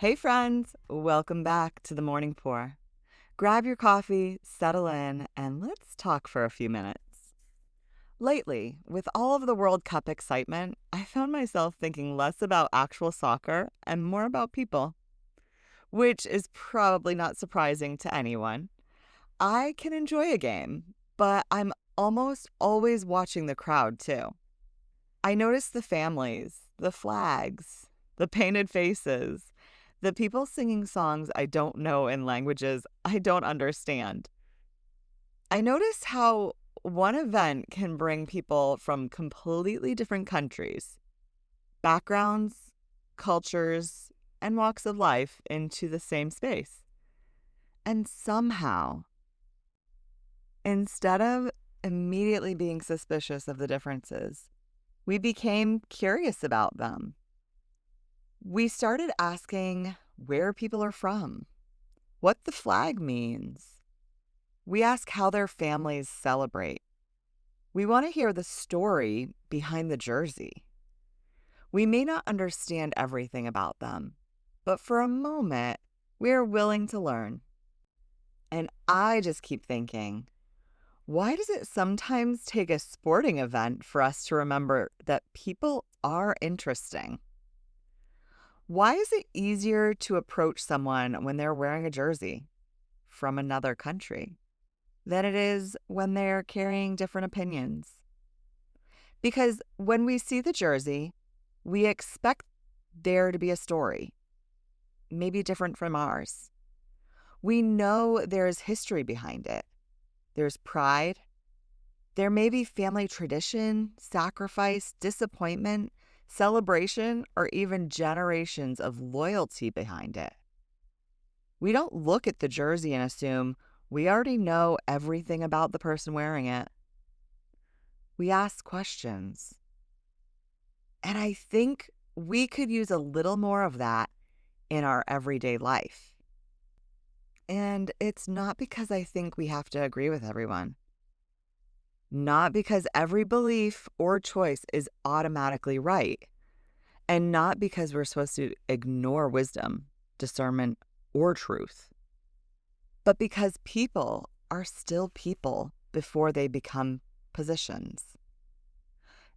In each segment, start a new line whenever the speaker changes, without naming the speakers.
Hey, friends, welcome back to the Morning Pour. Grab your coffee, settle in, and let's talk for a few minutes. Lately, with all of the World Cup excitement, I found myself thinking less about actual soccer and more about people, which is probably not surprising to anyone. I can enjoy a game, but I'm almost always watching the crowd too. I notice the families, the flags, the painted faces, the people singing songs I don't know in languages I don't understand. I notice how one event can bring people from completely different countries, backgrounds, cultures, and walks of life into the same space. And somehow, instead of immediately being suspicious of the differences, we became curious about them. We started asking where people are from, what the flag means. We ask how their families celebrate. We want to hear the story behind the jersey. We may not understand everything about them, but for a moment, we are willing to learn. And I just keep thinking, why does it sometimes take a sporting event for us to remember that people are interesting? Why is it easier to approach someone when they're wearing a jersey from another country than it is when they're carrying different opinions? Because when we see the jersey, we expect there to be a story, maybe different from ours. We know there's history behind it. There's pride. There may be family tradition, sacrifice, disappointment, celebration, or even generations of loyalty behind it. We don't look at the jersey and assume we already know everything about the person wearing it. We ask questions. And I think we could use a little more of that in our everyday life. And it's not because I think we have to agree with everyone. Not because every belief or choice is automatically right. And not because we're supposed to ignore wisdom, discernment, or truth. But because people are still people before they become positions.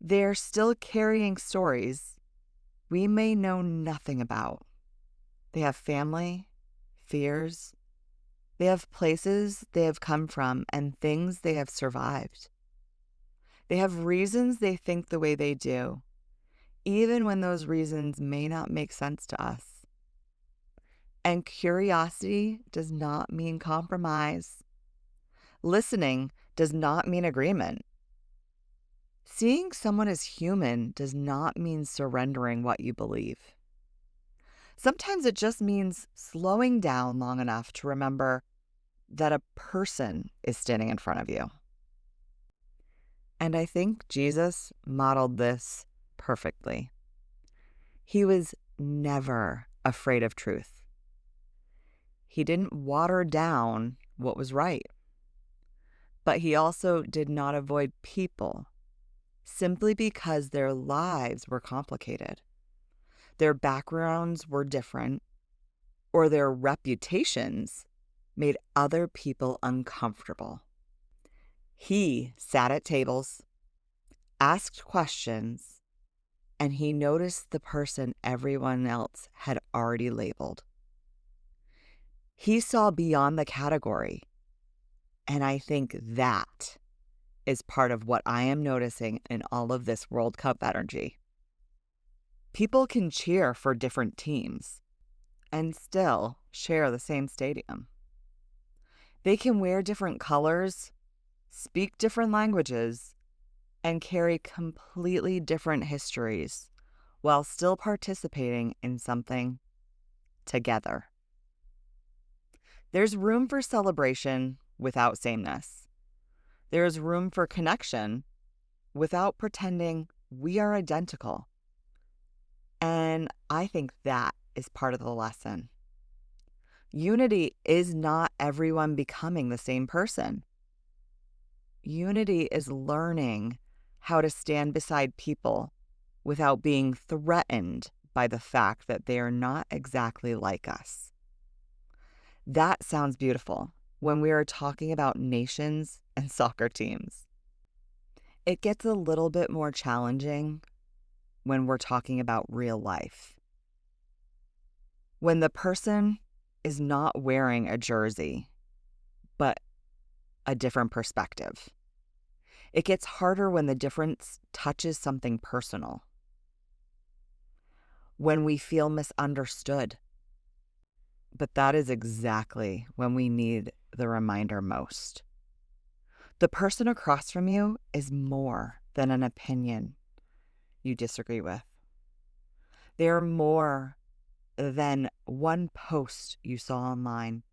They're still carrying stories we may know nothing about. They have family, fears, they have places they have come from and things they have survived. They have reasons they think the way they do, even when those reasons may not make sense to us. And curiosity does not mean compromise. Listening does not mean agreement. Seeing someone as human does not mean surrendering what you believe. Sometimes it just means slowing down long enough to remember that a person is standing in front of you. And I think Jesus modeled this perfectly. He was never afraid of truth. He didn't water down what was right, but he also did not avoid people simply because their lives were complicated, their backgrounds were different, or their reputations made other people uncomfortable. He sat at tables, asked questions, and he noticed the person everyone else had already labeled. He saw beyond the category, and I think that is part of what I am noticing in all of this World Cup energy. People can cheer for different teams and still share the same stadium. They can wear different colors, speak different languages, and carry completely different histories while still participating in something together. There's room for celebration without sameness. There is room for connection without pretending we are identical. And I think that is part of the lesson. Unity is not everyone becoming the same person. Unity is learning how to stand beside people without being threatened by the fact that they are not exactly like us. That sounds beautiful when we are talking about nations and soccer teams. It gets a little bit more challenging when we're talking about real life. When the person is not wearing a jersey, but a different perspective. It gets harder when the difference touches something personal. When we feel misunderstood. But that is exactly when we need the reminder most. The person across from you is more than an opinion you disagree with. They are more than one post you saw online.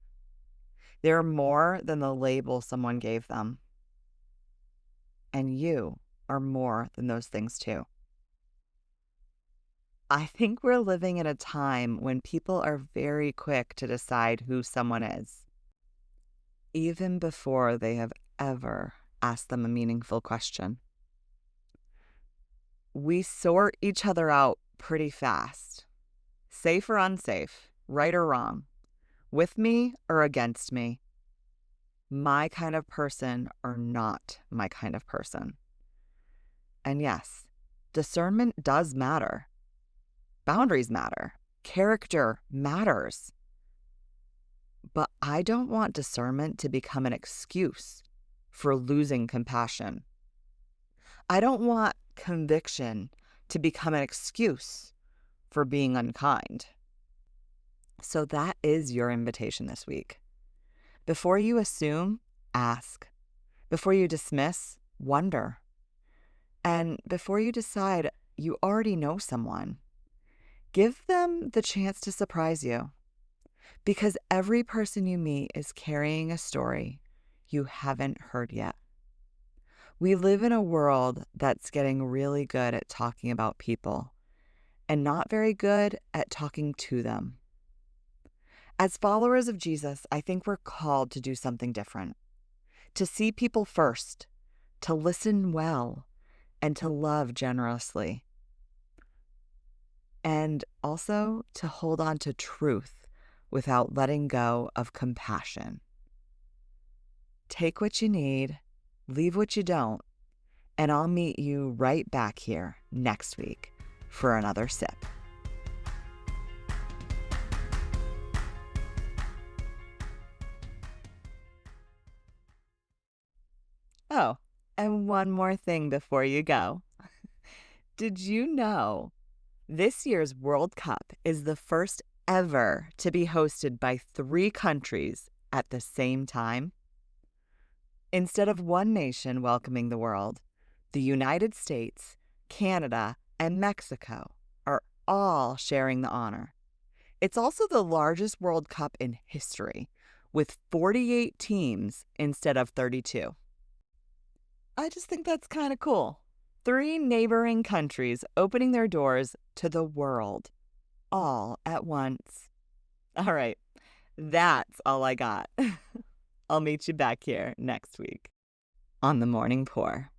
They are more than the label someone gave them. And you are more than those things too. I think we're living in a time when people are very quick to decide who someone is, even before they have ever asked them a meaningful question. We sort each other out pretty fast. Safe or unsafe, right or wrong, with me or against me, my kind of person or not my kind of person. And yes, discernment does matter. Boundaries matter. Character matters. But I don't want discernment to become an excuse for losing compassion. I don't want conviction to become an excuse for being unkind. So that is your invitation this week. Before you assume, ask. Before you dismiss, wonder. And before you decide you already know someone, give them the chance to surprise you. Because every person you meet is carrying a story you haven't heard yet. We live in a world that's getting really good at talking about people and not very good at talking to them. As followers of Jesus, I think we're called to do something different, to see people first, to listen well, and to love generously. And also to hold on to truth without letting go of compassion. Take what you need, leave what you don't, and I'll meet you right back here next week for another sip. Oh, and one more thing before you go. Did you know this year's World Cup is the first ever to be hosted by 3 countries at the same time? Instead of one nation welcoming the world, the United States, Canada, and Mexico are all sharing the honor. It's also the largest World Cup in history, with 48 teams instead of 32. I just think that's kind of cool. 3 neighboring countries opening their doors to the world, all at once. All right, that's all I got. I'll meet you back here next week on The Morning Pour.